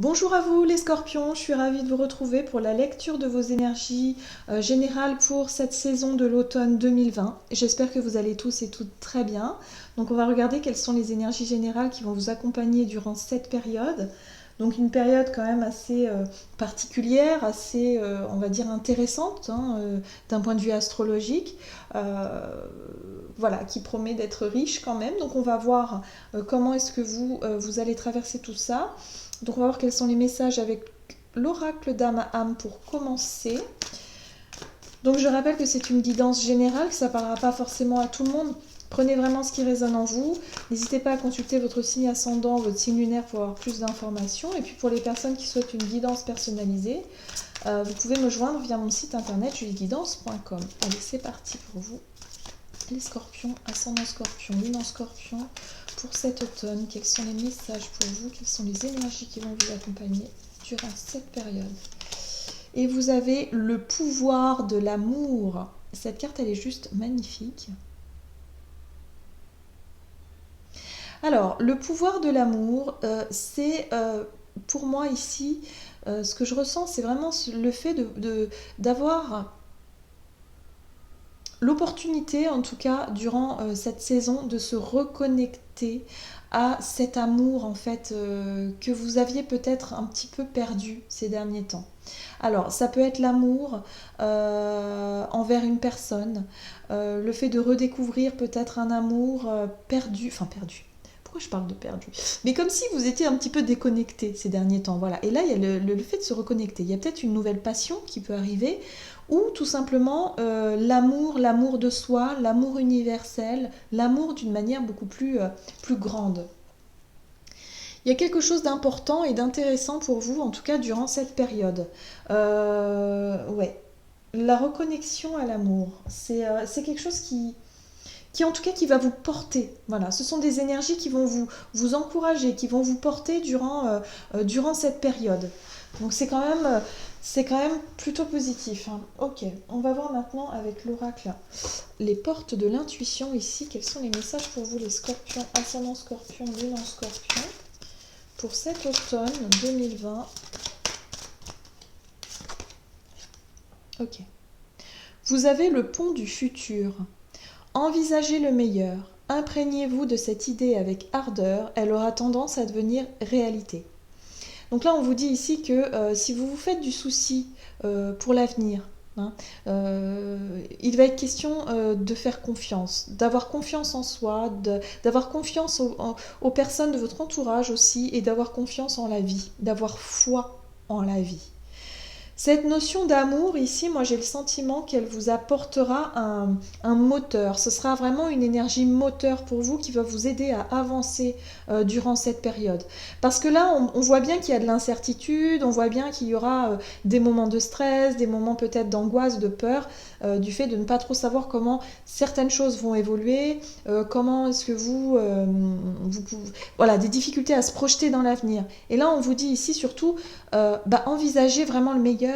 Bonjour à vous les scorpions, je suis ravie de vous retrouver pour la lecture de vos énergies générales pour cette saison de l'automne 2020. J'espère que vous allez tous et toutes très bien. Donc on va regarder quelles sont les énergies générales qui vont vous accompagner durant cette période. Donc une période quand même assez particulière, assez on va dire intéressante d'un point de vue astrologique. Voilà, qui promet d'être riche quand même. Donc on va voir comment est-ce que vous allez traverser tout ça. Donc on va voir quels sont les messages avec l'oracle d'âme à âme pour commencer. Donc je rappelle que c'est une guidance générale, que ça ne parlera pas forcément à tout le monde. Prenez vraiment ce qui résonne en vous. N'hésitez pas à consulter votre signe ascendant, votre signe lunaire pour avoir plus d'informations. Et puis pour les personnes qui souhaitent une guidance personnalisée, vous pouvez me joindre via mon site internet julieguidance.com. Allez, c'est parti pour vous. Les scorpions, ascendant scorpion, lune en scorpion, pour cet automne, quels sont les messages pour vous, quelles sont les énergies qui vont vous accompagner durant cette période. Et vous avez le pouvoir de l'amour. Cette carte, elle est juste magnifique. Alors, le pouvoir de l'amour, c'est pour moi ici, ce que je ressens, c'est vraiment le fait d'avoir l'opportunité, en tout cas, durant cette saison, de se reconnecter à cet amour, en fait, que vous aviez peut-être un petit peu perdu ces derniers temps. Alors, ça peut être l'amour envers une personne, le fait de redécouvrir peut-être un amour perdu. Pourquoi je parle de perdu? Mais comme si vous étiez un petit peu déconnecté ces derniers temps, voilà. Et là, il y a le fait de se reconnecter. Il y a peut-être une nouvelle passion qui peut arriver, ou tout simplement l'amour de soi, l'amour universel, l'amour d'une manière beaucoup plus grande. Il y a quelque chose d'important et d'intéressant pour vous, en tout cas durant cette période. Ouais. La reconnexion à l'amour, c'est quelque chose qui en tout cas qui va vous porter. Voilà, ce sont des énergies qui vont vous encourager, qui vont vous porter durant cette période. Donc c'est quand même plutôt positif. Ok, on va voir maintenant avec l'oracle les portes de l'intuition ici. Quels sont les messages pour vous les scorpions, ascendant scorpion, lune en scorpion, pour cet automne 2020. Ok. Vous avez le pont du futur. Envisagez le meilleur. Imprégnez-vous de cette idée avec ardeur. Elle aura tendance à devenir réalité. Donc là, on vous dit ici que si vous vous faites du souci pour l'avenir, il va être question de faire confiance, d'avoir confiance en soi, d'avoir confiance aux personnes de votre entourage aussi, et d'avoir confiance en la vie, d'avoir foi en la vie. Cette notion d'amour, ici, moi j'ai le sentiment qu'elle vous apportera un moteur. Ce sera vraiment une énergie moteur pour vous qui va vous aider à avancer durant cette période. Parce que là, on voit bien qu'il y a de l'incertitude, on voit bien qu'il y aura des moments de stress, des moments peut-être d'angoisse, de peur, du fait de ne pas trop savoir comment certaines choses vont évoluer, comment est-ce que voilà, des difficultés à se projeter dans l'avenir. Et là, on vous dit ici surtout, envisagez vraiment le meilleur.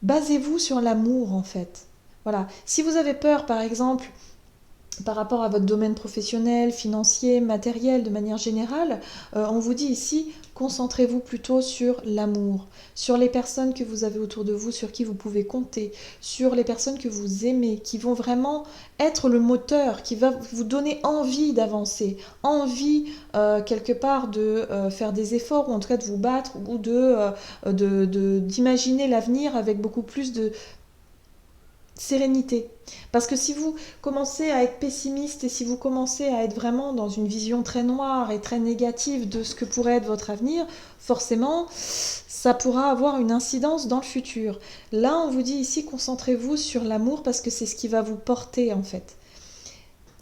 Basez-vous sur l'amour en fait. Voilà. Si vous avez peur, par exemple, par rapport à votre domaine professionnel, financier, matériel, de manière générale, on vous dit ici, concentrez-vous plutôt sur l'amour, sur les personnes que vous avez autour de vous, sur qui vous pouvez compter, sur les personnes que vous aimez, qui vont vraiment être le moteur, qui va vous donner envie d'avancer, envie quelque part de faire des efforts, ou en tout cas de vous battre, ou d'imaginer l'avenir avec beaucoup plus de sérénité. Parce que si vous commencez à être pessimiste et si vous commencez à être vraiment dans une vision très noire et très négative de ce que pourrait être votre avenir, forcément, ça pourra avoir une incidence dans le futur. Là, on vous dit ici, concentrez-vous sur l'amour parce que c'est ce qui va vous porter en fait.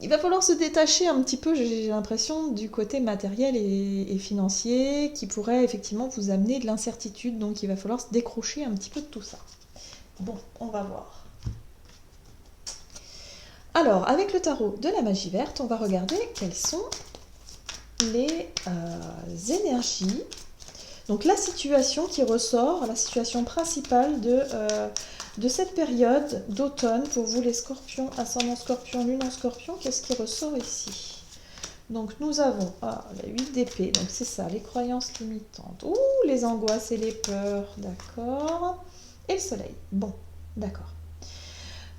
Il va falloir se détacher un petit peu, j'ai l'impression, du côté matériel et financier qui pourrait effectivement vous amener de l'incertitude. Donc il va falloir se décrocher un petit peu de tout ça. Bon, on va voir. Alors, avec le tarot de la magie verte, on va regarder quelles sont les énergies. Donc la situation qui ressort, la situation principale de cette période d'automne pour vous les scorpions, ascendant scorpion, lune en scorpion, qu'est-ce qui ressort ici Donc nous avons la 8 d'épée, donc c'est ça, les croyances limitantes. Ouh, les angoisses et les peurs, d'accord. Et le soleil, bon, d'accord.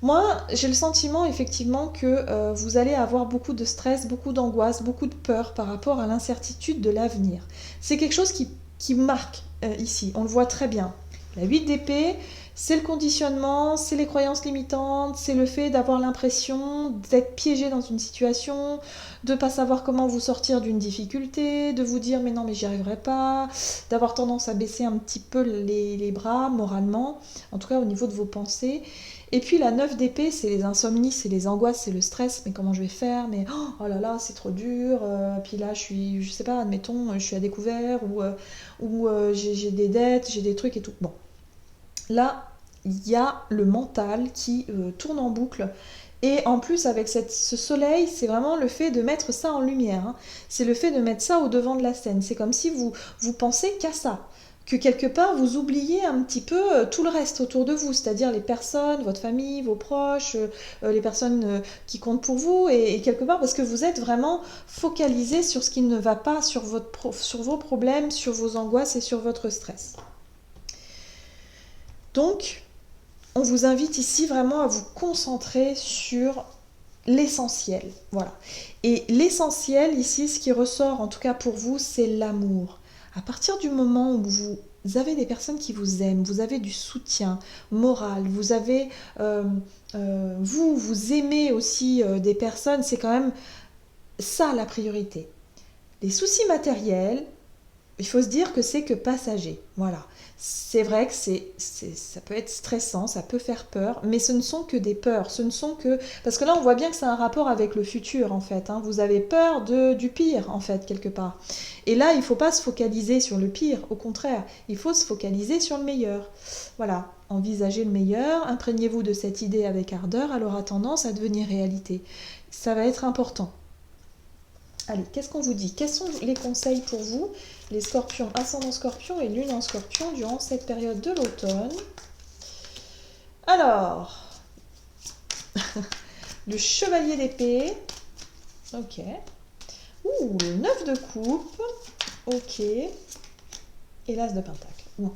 Moi, j'ai le sentiment effectivement que vous allez avoir beaucoup de stress, beaucoup d'angoisse, beaucoup de peur par rapport à l'incertitude de l'avenir. C'est quelque chose qui marque ici, on le voit très bien. La 8 d'épée, c'est le conditionnement, c'est les croyances limitantes, c'est le fait d'avoir l'impression d'être piégé dans une situation, de ne pas savoir comment vous sortir d'une difficulté, de vous dire mais non mais j'y arriverai pas, d'avoir tendance à baisser un petit peu les bras moralement, en tout cas au niveau de vos pensées. Et puis la 9 d'épée, c'est les insomnies, c'est les angoisses, c'est le stress, mais comment je vais faire, mais oh là là, c'est trop dur, puis là je sais pas, admettons, je suis à découvert, ou j'ai des dettes, j'ai des trucs et tout. Bon, là, il y a le mental qui tourne en boucle. Et en plus, avec ce soleil, c'est vraiment le fait de mettre ça en lumière. Hein. C'est le fait de mettre ça au devant de la scène. C'est comme si vous pensez qu'à ça. Que quelque part, vous oubliez un petit peu tout le reste autour de vous, c'est-à-dire les personnes, votre famille, vos proches, les personnes qui comptent pour vous, et quelque part, parce que vous êtes vraiment focalisé sur ce qui ne va pas, sur vos problèmes, sur vos angoisses et sur votre stress. Donc, on vous invite ici vraiment à vous concentrer sur l'essentiel. Voilà. Et l'essentiel ici, ce qui ressort en tout cas pour vous, c'est l'amour. À partir du moment où vous avez des personnes qui vous aiment, vous avez du soutien moral, vous avez, vous aimez aussi des personnes, c'est quand même ça la priorité. Les soucis matériels, il faut se dire que c'est que passager. Voilà. C'est vrai que ça peut être stressant, ça peut faire peur, mais ce ne sont que des peurs. Ce ne sont que... Parce que là, on voit bien que c'est un rapport avec le futur, en fait. Hein. Vous avez peur du pire, en fait, quelque part. Et là, il ne faut pas se focaliser sur le pire. Au contraire, il faut se focaliser sur le meilleur. Voilà. Envisagez le meilleur, imprégnez-vous de cette idée avec ardeur, elle aura tendance à devenir réalité. Ça va être important. Allez, qu'est-ce qu'on vous dit? Quels sont les conseils pour vous, les scorpions, ascendant scorpion et lune en scorpion, durant cette période de l'automne? Alors, le chevalier d'épée, ok. Ouh, le 9 de coupe, ok. Et l'as de pentacle. Bon.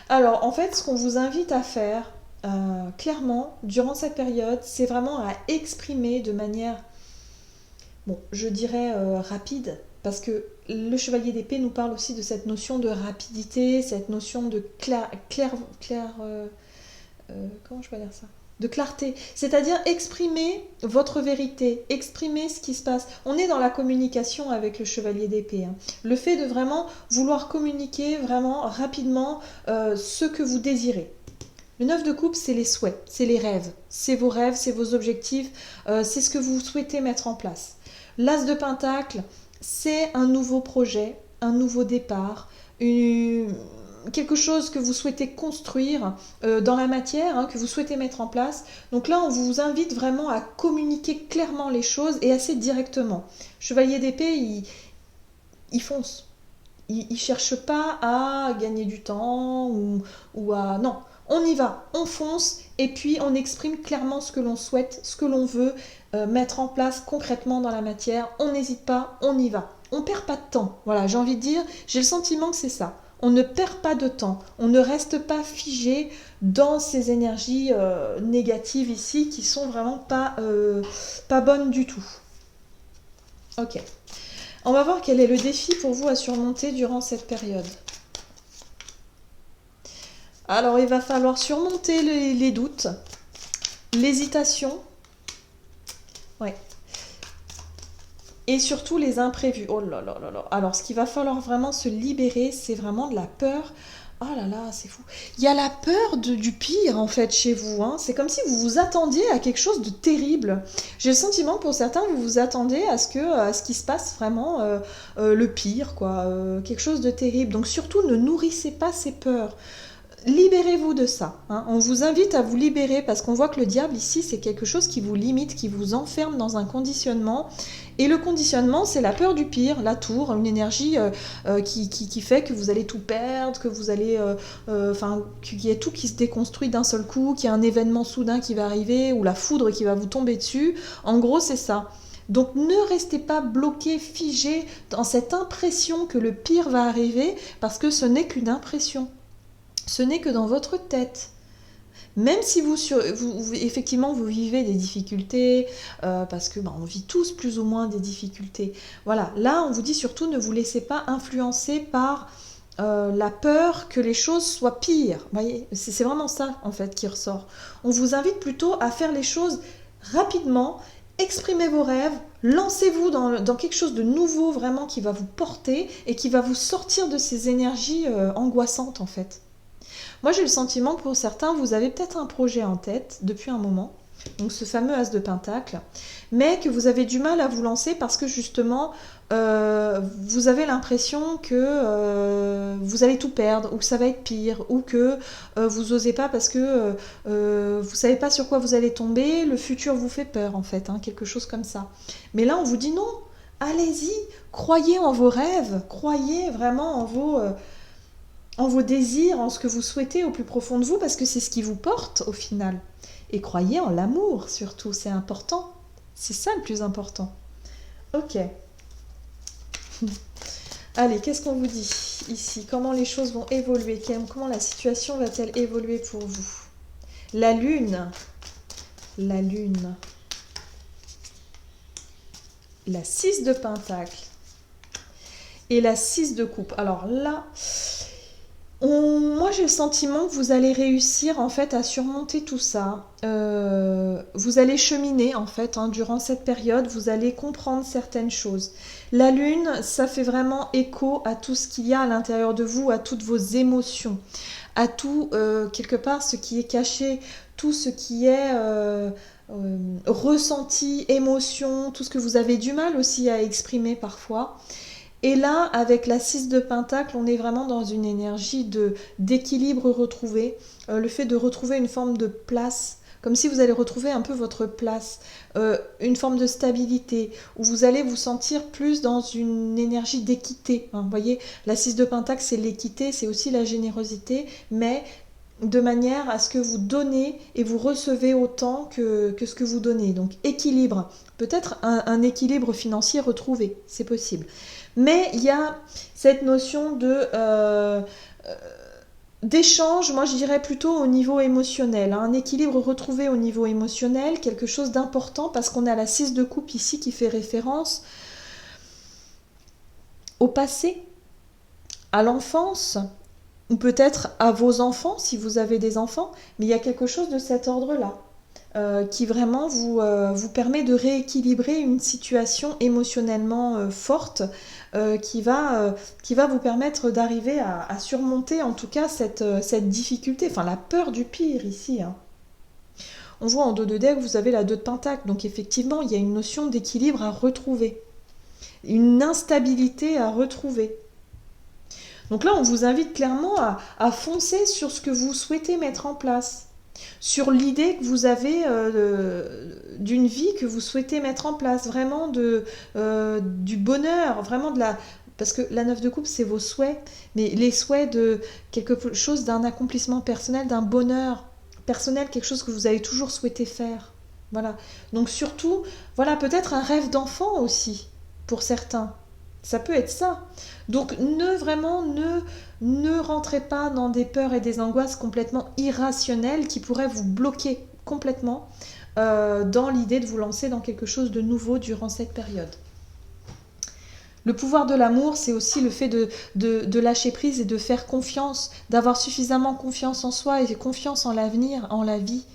Alors, en fait, ce qu'on vous invite à faire, clairement, durant cette période, c'est vraiment à exprimer de manière... Bon, je dirais rapide, parce que le chevalier d'épée nous parle aussi de cette notion de rapidité, cette notion de comment je peux dire ça? De clarté, c'est-à-dire exprimer votre vérité, exprimer ce qui se passe. On est dans la communication avec le chevalier d'épée. Hein. Le fait de vraiment vouloir communiquer vraiment rapidement ce que vous désirez. Le 9 de coupe, c'est les souhaits, c'est les rêves, c'est vos objectifs, c'est ce que vous souhaitez mettre en place. L'as de pentacle, c'est un nouveau projet, un nouveau départ, quelque chose que vous souhaitez construire dans la matière, hein, que vous souhaitez mettre en place. Donc là, on vous invite vraiment à communiquer clairement les choses et assez directement. Chevalier d'épée, il fonce. Il ne cherche pas à gagner du temps ou à... Non, on y va, on fonce et puis on exprime clairement ce que l'on souhaite, ce que l'on veut mettre en place concrètement dans la matière. On n'hésite pas, on y va. On ne perd pas de temps. Voilà, j'ai envie de dire, j'ai le sentiment que c'est ça. On ne perd pas de temps. On ne reste pas figé dans ces énergies négatives ici qui sont vraiment pas bonnes du tout. Ok. On va voir quel est le défi pour vous à surmonter durant cette période. Alors, il va falloir surmonter les doutes, l'hésitation, ouais, et surtout les imprévus. Oh là là là là. Alors, ce qu'il va falloir vraiment se libérer, c'est vraiment de la peur. Oh là là, c'est fou. Il y a la peur du pire, en fait, chez vous. Hein. C'est comme si vous vous attendiez à quelque chose de terrible. J'ai le sentiment que pour certains, vous vous attendez à ce qui se passe vraiment le pire, quoi. Quelque chose de terrible. Donc, surtout, ne nourrissez pas ces peurs. Libérez-vous de ça. Hein. On vous invite à vous libérer parce qu'on voit que le diable ici, c'est quelque chose qui vous limite, qui vous enferme dans un conditionnement. Et le conditionnement, c'est la peur du pire, la tour, une énergie qui fait que vous allez tout perdre, que vous allez... qu'il y ait tout qui se déconstruit d'un seul coup, qu'il y a un événement soudain qui va arriver ou la foudre qui va vous tomber dessus. En gros, c'est ça. Donc ne restez pas bloqué, figé dans cette impression que le pire va arriver, parce que ce n'est qu'une impression. Ce n'est que dans votre tête. Même si effectivement vous vivez des difficultés, parce que on vit tous plus ou moins des difficultés. Voilà, là on vous dit surtout ne vous laissez pas influencer par la peur que les choses soient pires. Vous voyez, c'est vraiment ça en fait qui ressort. On vous invite plutôt à faire les choses rapidement, exprimez vos rêves, lancez-vous dans quelque chose de nouveau vraiment qui va vous porter et qui va vous sortir de ces énergies angoissantes en fait. Moi, j'ai le sentiment que pour certains, vous avez peut-être un projet en tête depuis un moment, donc ce fameux As de Pentacle, mais que vous avez du mal à vous lancer parce que justement, vous avez l'impression que vous allez tout perdre, ou que ça va être pire, ou que vous n'osez pas parce que vous ne savez pas sur quoi vous allez tomber, le futur vous fait peur en fait, quelque chose comme ça. Mais là, on vous dit non, allez-y, croyez en vos rêves, croyez vraiment en vos désirs, en ce que vous souhaitez au plus profond de vous, parce que c'est ce qui vous porte au final. Et croyez en l'amour surtout, c'est important. C'est ça le plus important. Ok. Allez, qu'est-ce qu'on vous dit ici? Comment les choses vont évoluer? Comment la situation va-t-elle évoluer pour vous? La lune. La lune. La 6 de Pentacle. Et la 6 de coupe. Alors là... moi j'ai le sentiment que vous allez réussir en fait à surmonter tout ça. Vous allez cheminer en fait durant cette période, vous allez comprendre certaines choses. La lune, ça fait vraiment écho à tout ce qu'il y a à l'intérieur de vous, à toutes vos émotions, à tout quelque part ce qui est caché, tout ce qui est ressenti, émotion, tout ce que vous avez du mal aussi à exprimer parfois. Et là, avec la 6 de Pentacle, on est vraiment dans une énergie d'équilibre retrouvé, le fait de retrouver une forme de place, comme si vous allez retrouver un peu votre place, une forme de stabilité, où vous allez vous sentir plus dans une énergie d'équité. Vous voyez, la 6 de Pentacle, c'est l'équité, c'est aussi la générosité, mais de manière à ce que vous donnez et vous recevez autant que ce que vous donnez. Donc équilibre, peut-être un équilibre financier retrouvé, c'est possible. Mais il y a cette notion d'échange, moi je dirais plutôt au niveau émotionnel, un équilibre retrouvé au niveau émotionnel, quelque chose d'important parce qu'on a la 6 de coupe ici qui fait référence au passé, à l'enfance, ou peut-être à vos enfants si vous avez des enfants, mais il y a quelque chose de cet ordre-là. Qui vraiment vous permet de rééquilibrer une situation émotionnellement forte qui va vous permettre d'arriver à surmonter en tout cas cette difficulté, enfin la peur du pire ici. On voit en dos de deck, vous avez la 2 de Pentacle, donc effectivement il y a une notion d'équilibre à retrouver, une instabilité à retrouver. Donc là on vous invite clairement à foncer sur ce que vous souhaitez mettre en place, sur l'idée que vous avez d'une vie que vous souhaitez mettre en place, vraiment du bonheur, vraiment de la... Parce que la 9 de coupe, c'est vos souhaits, mais les souhaits de quelque chose, d'un accomplissement personnel, d'un bonheur personnel, quelque chose que vous avez toujours souhaité faire. Voilà. Donc surtout, voilà, peut-être un rêve d'enfant aussi, pour certains. Ça peut être ça. Donc ne rentrez pas dans des peurs et des angoisses complètement irrationnelles qui pourraient vous bloquer complètement dans l'idée de vous lancer dans quelque chose de nouveau durant cette période. Le pouvoir de l'amour, c'est aussi le fait de lâcher prise et de faire confiance, d'avoir suffisamment confiance en soi et confiance en l'avenir, en la vie.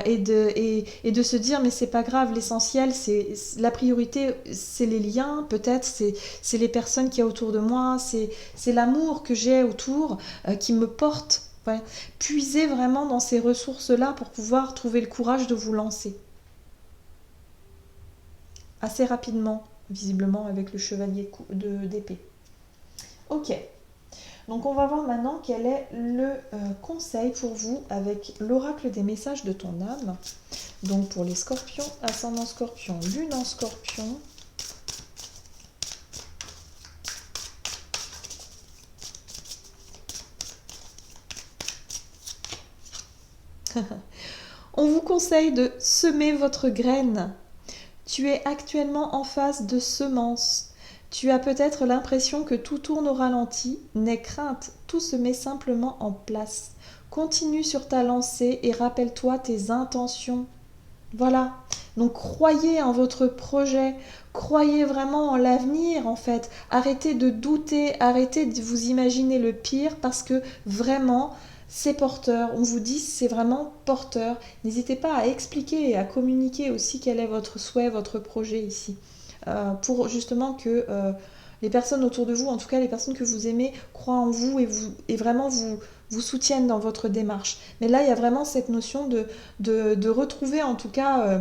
Et de se dire mais c'est pas grave, l'essentiel, c'est la priorité, c'est les liens, peut-être c'est les personnes qu'il y a autour de moi, c'est l'amour que j'ai autour qui me porte. Ouais. Puisez vraiment dans ces ressources-là pour pouvoir trouver le courage de vous lancer. Assez rapidement, visiblement, avec le chevalier d'épée. Ok. Donc on va voir maintenant quel est le conseil pour vous avec l'oracle des messages de ton âme. Donc pour les scorpions, ascendant scorpion, lune en scorpion. On vous conseille de semer votre graine. Tu es actuellement en phase de semence. Tu as peut-être l'impression que tout tourne au ralenti. N'aie crainte, tout se met simplement en place. Continue sur ta lancée et rappelle-toi tes intentions. Voilà. Donc croyez en votre projet, croyez vraiment en l'avenir en fait. Arrêtez de douter, arrêtez de vous imaginer le pire parce que vraiment c'est porteur. On vous dit c'est vraiment porteur. N'hésitez pas à expliquer et à communiquer aussi quel est votre souhait, votre projet ici. Pour justement que les personnes autour de vous, en tout cas les personnes que vous aimez, croient en vous et vraiment vous soutiennent dans votre démarche. Mais là, il y a vraiment cette notion de retrouver en tout cas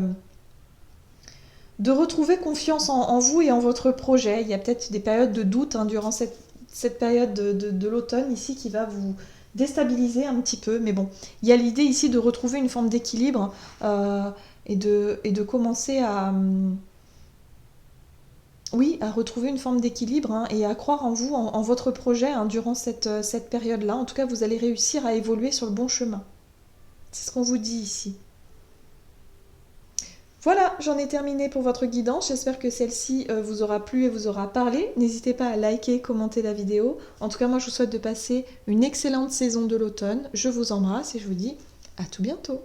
de retrouver confiance en vous et en votre projet. Il y a peut-être des périodes de doute hein, durant cette période de l'automne ici qui va vous déstabiliser un petit peu. Mais bon, il y a l'idée ici de retrouver une forme d'équilibre et de commencer oui, à retrouver une forme d'équilibre hein, et à croire en vous, en votre projet hein, durant cette période-là. En tout cas, vous allez réussir à évoluer sur le bon chemin. C'est ce qu'on vous dit ici. Voilà, j'en ai terminé pour votre guidance. J'espère que celle-ci vous aura plu et vous aura parlé. N'hésitez pas à liker, commenter la vidéo. En tout cas, moi, je vous souhaite de passer une excellente saison de l'automne. Je vous embrasse et je vous dis à tout bientôt.